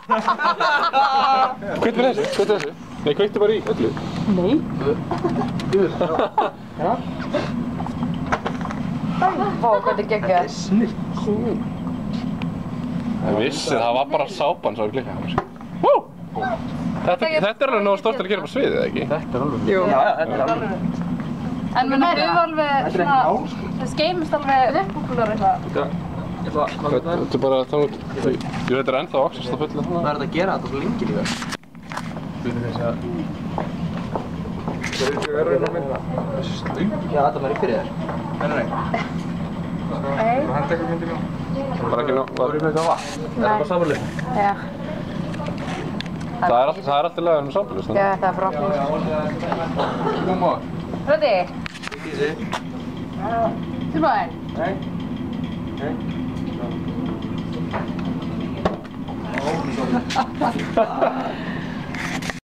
Kveiktu bara þessu, kveiktu þessu. Nei, kveiktu bara í öllu. Nei. Já. Vá, hvað er geggjað. Snill. Það vissi, það var bara sápan sem var klikkað. Wú! Þetta er alveg nógu stórt til að gera á sviðið, eða ekki? Þetta er alveg. Jú. Já, þetta er alveg. En við alveg svona, það skeimist alveg uppbúkular eitthvað. Ég ætla að maður þetta. Þetta er bara það út, ég veit er ennþá oxast að fulla. Hvað er þetta að gera þetta svo lengi líka? Byrju þess að... Það er ekki verið að mynda. Þessi stöng? Já, þetta var í fyrir þér. Nei. Nei. Hann tekur myndið mjög. Bara ekki nóg. Það voru með eitthvað vatn. Er það bara samanlega? Já. Það er alltaf legaður með sambílis, Já, þetta er bara opnið. Koma. Rödi, Easy. tilbúin. Nei. Nei.